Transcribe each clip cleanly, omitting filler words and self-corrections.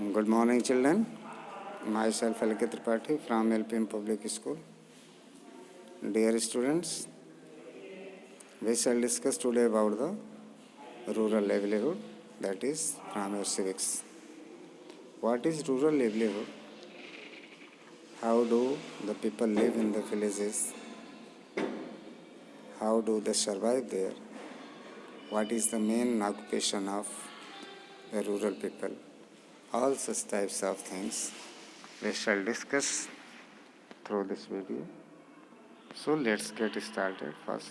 Good morning, children. Myself, L.K. Tripathi from LPM Public School. Dear students, we shall discuss today about the rural livelihood, that is, from your civics. What is rural livelihood? How do the people live in the villages? How do they survive there? What is the main occupation of the rural people? All such types of things we shall discuss through this video. So let's get started first.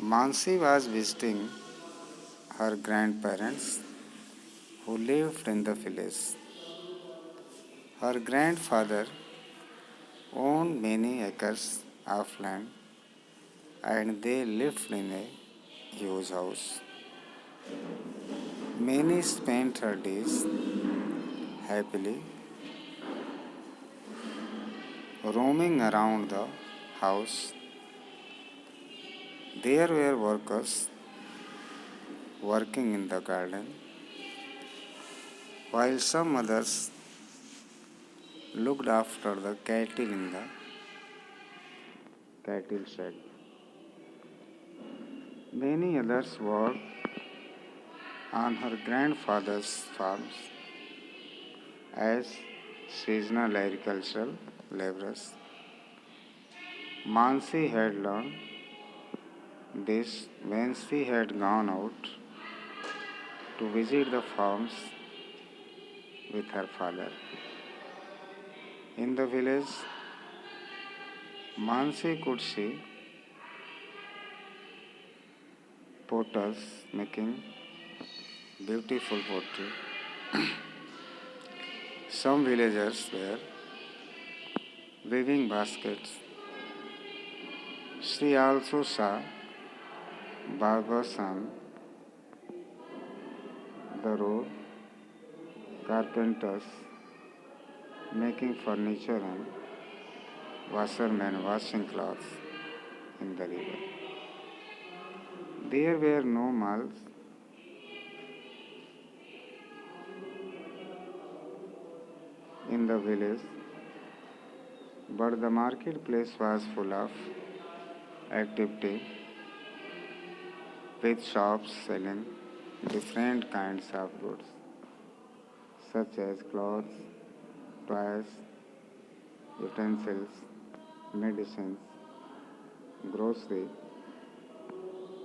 Mansi was visiting her grandparents who lived in the village. Her grandfather owned many acres of land and they lived in a huge house. Many spent her days happily roaming around the house. There were workers working in the garden, while some others looked after the cattle in the cattle shed. Many others worked on her grandfather's farms as seasonal agricultural laborers. Mansi had learned this when she had gone out to visit the farms with her father. In the village, Mansi could see potters making beautiful pottery. Some villagers were weaving baskets. She also saw barbers on the road, carpenters making furniture, and washermen washing clothes in the river. There were no malls in the village, but the marketplace was full of activity with shops selling different kinds of goods such as clothes, toys, utensils, medicines, grocery,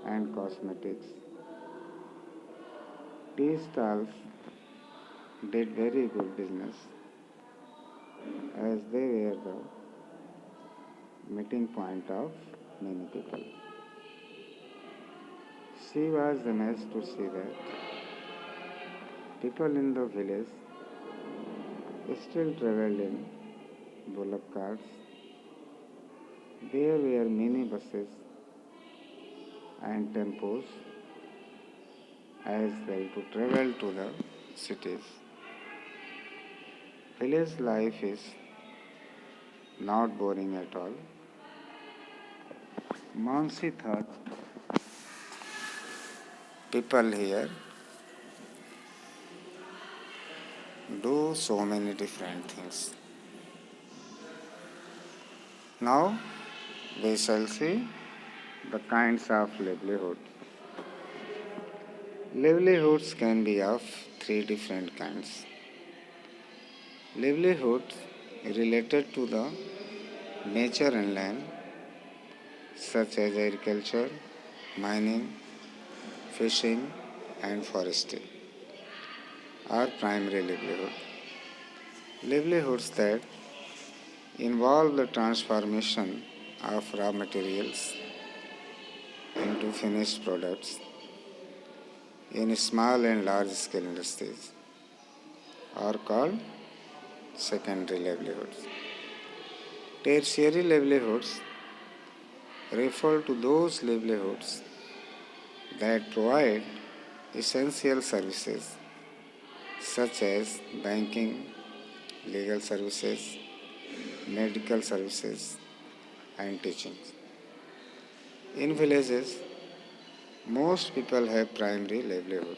and cosmetics. Tea stalls did very good business as they were the meeting point of many people. She was amazed to see that people in the village still traveled in bullock carts. There were many buses and tempos as well to travel to the cities. Village life is not boring at all. Mansi thought people here do so many different things. Now we shall see the kinds of livelihood. Livelihoods can be of three different kinds. Livelihoods related to the nature and land, such as agriculture, mining, fishing, and forestry, are primary livelihood. Livelihoods that involve the transformation of raw materials into finished products in small and large scale industries are called secondary livelihoods. Tertiary livelihoods refer to those livelihoods that provide essential services such as banking, legal services, medical services, and teaching. In villages, most people have primary livelihood.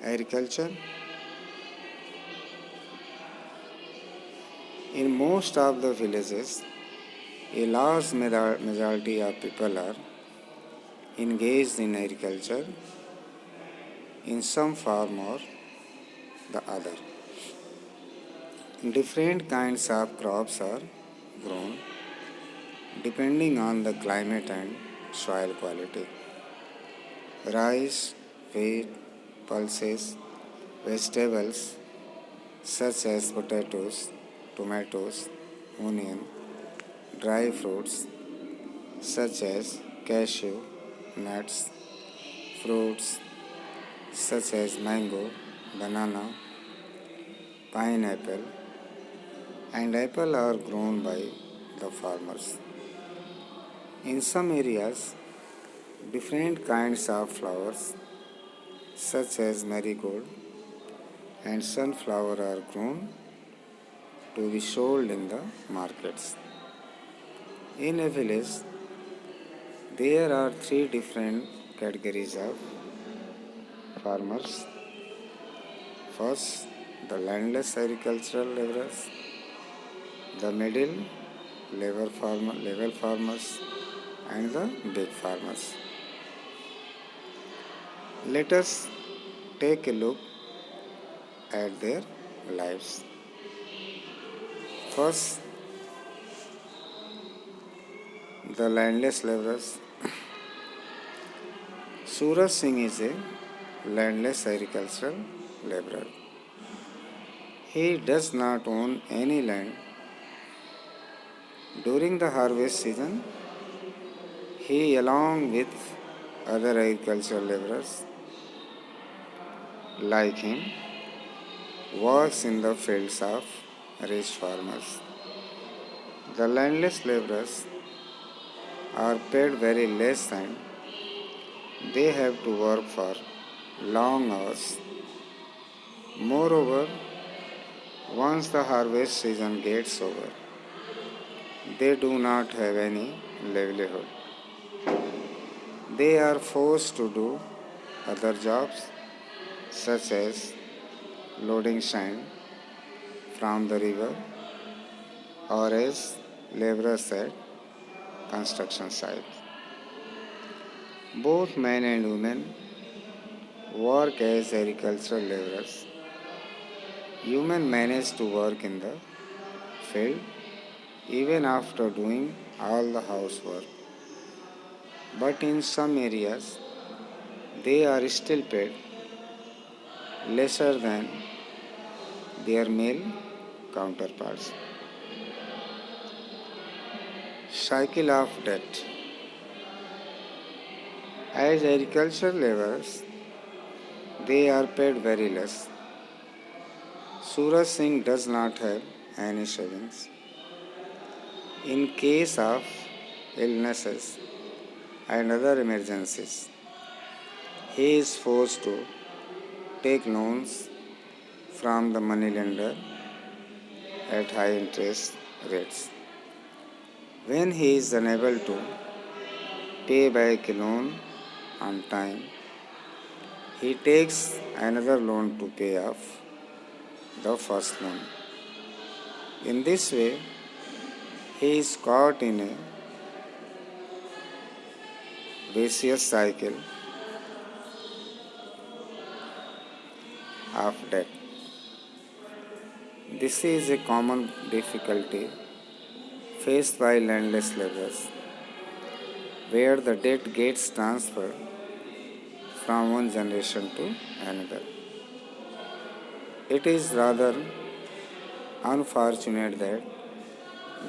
Agriculture In most of the villages, a large majority of people are engaged in agriculture in some form or the other. Different kinds of crops are grown depending on the climate and soil quality. Rice, wheat, pulses, vegetables such as potatoes, tomatoes, onion, dry fruits such as cashew, nuts, fruits such as mango, banana, pineapple, and apple are grown by the farmers. In some areas, different kinds of flowers such as marigold and sunflower are grown to be sold in the markets. In a village, there are three different categories of farmers. First, the landless agricultural laborers, the middle level farmers, and the big farmers. Let us take a look at their lives. First, the landless laborers. Suraj Singh is a landless agricultural laborer. He does not own any land. During the harvest season, he, along with other agricultural laborers like him, works in the fields of rich farmers. The landless laborers are paid very less and they have to work for long hours. Moreover, once the harvest season gets over, they do not have any livelihood. They are forced to do other jobs such as loading sand from the river or as laborers at construction sites. Both men and women work as agricultural laborers. Women manage to work in the field even after doing all the housework. But in some areas, they are still paid lesser than their male counterparts. Cycle of debt. As agricultural laborers, they are paid very less. Suraj Singh does not have any savings. In case of illnesses and other emergencies, he is forced to take loans from the moneylender at high interest rates. When he is unable to pay back a loan on time, he takes another loan to pay off the first loan. In this way, he is caught in a vicious cycle of debt. This is a common difficulty faced by landless laborers, where the debt gets transferred from one generation to another. It is rather unfortunate that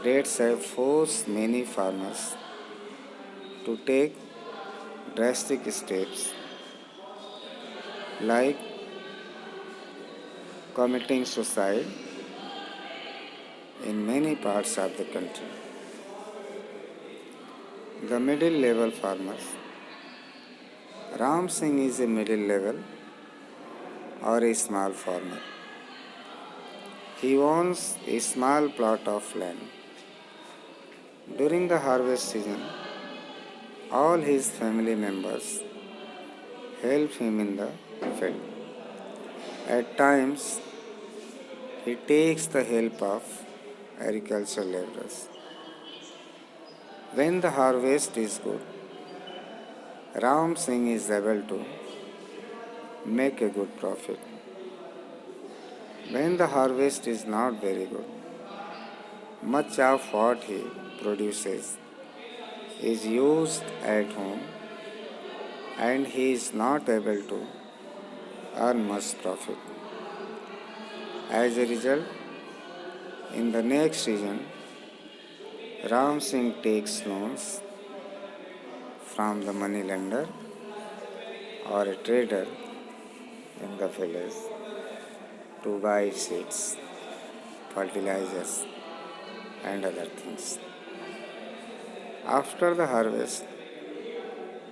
debts have forced many farmers to take drastic steps like committing suicide in many parts of the country. The middle level farmers. Ram Singh is a middle level or a small farmer. He owns a small plot of land. During the harvest season, all his family members help him in the field. At times, he takes the help of agricultural laborers. When the harvest is good, Ram Singh is able to make a good profit. When the harvest is not very good, much of what he produces is used at home and he is not able to earn much profit. As a result, in the next season, Ram Singh takes loans from the money lender or a trader in the village to buy seeds, fertilizers, and other things. After the harvest,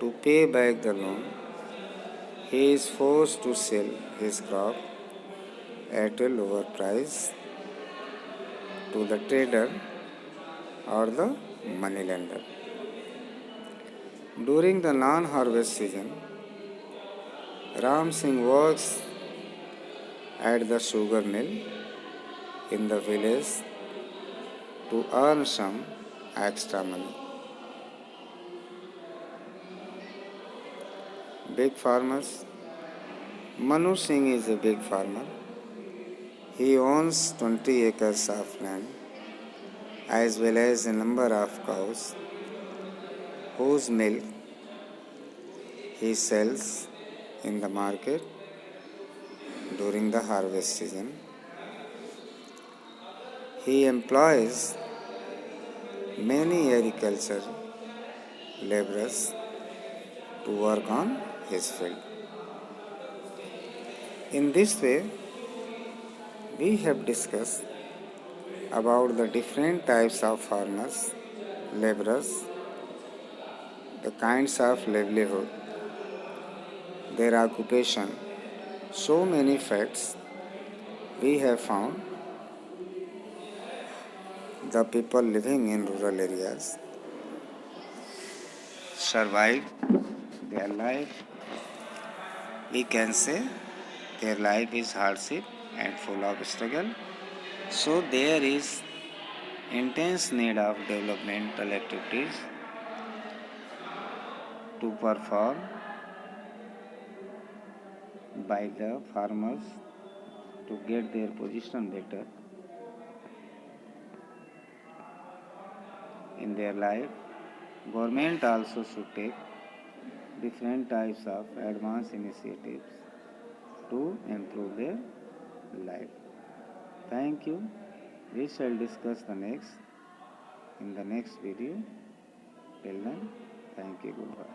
to pay back the loan, he is forced to sell his crop at a lower price to the trader or the money lender. During the non-harvest season, Ram Singh works at the sugar mill in the village to earn some extra money. Big farmers. Manu Singh is a big farmer. He owns 20 acres of land as well as a number of cows whose milk he sells in the market during the harvest season. He employs many agriculture laborers to work on his field. In this way, we have discussed about the different types of farmers, laborers, the kinds of livelihood, their occupation, so many facts we have found the people living in rural areas survive their life. We can say their life is hardship and full of struggle. So there is intense need of developmental activities to perform by the farmers to get their position better in their life. Government also should take different types of advanced initiatives to improve their life. Thank you. We shall discuss the next in the next video. Till then, thank you. Goodbye.